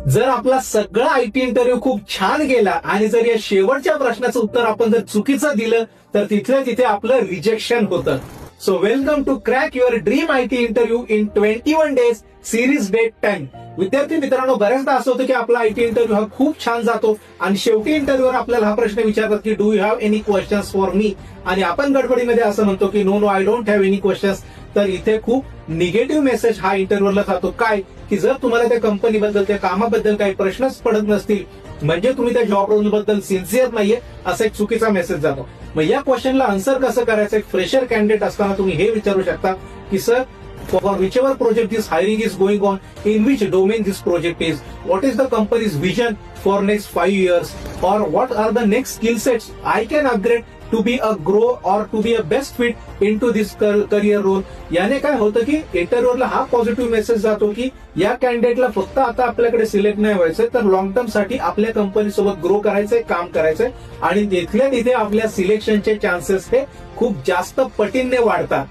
जर आपला सगळा आयटी इंटरव्ह्यू खूप छान गेला आणि जर या शेवटच्या प्रश्नाचं उत्तर आपण जर चुकीचं दिलं तर तिथल्या तिथे आपलं रिजेक्शन होतं. So welcome to crack your dream IT interview in 21 days series day 10. विद्यार्थी मित्रांनो, बऱ्याचदा असं होतं की आपला आयटी इंटरव्ह्यू हा खूप छान जातो आणि शेवटी इंटरव्ह्यूवर आपल्याला हा प्रश्न विचारतात की do you have any questions for me, आणि आपण गडबडीमध्ये असं म्हणतो की no I don't have any questions. तर इथे खूप निगेटिव्ह मेसेज हा इंटरव्ह्यूला जातो. काय की जर तुम्हाला त्या कंपनीबद्दल त्या कामाबद्दल काही प्रश्नच पडत नसतील म्हणजे तुम्ही त्या जॉब रोल बद्दल सिन्सिअर नाहीये असा एक चुकीचा मेसेज जातो. मग या क्वेश्चनला आन्सर कसं करायचं, एक फ्रेशर कॅन्डिडेट असताना तुम्ही हे विचारू शकता की sir, for whichever project this hiring is going on, in which domain this project is, what is the company's vision for next 5 years, or what are the next skill sets I can upgrade to be a grow or to be a best fit into this career role. याने काय होतं की इंटरव्ह्यूला हा positive message जातो की या कॅन्डिडेटला फक्त आता आपल्याकडे सिलेक्ट नाही व्हायचंय, तर लॉंग टर्म साठी आपल्या कंपनी सोबत ग्रो करायचंय, काम करायचंय, आणि तिथल्या तिथे आपल्या सिलेक्शनचे चान्सेस हे खूप जास्त पटीने वाढतात.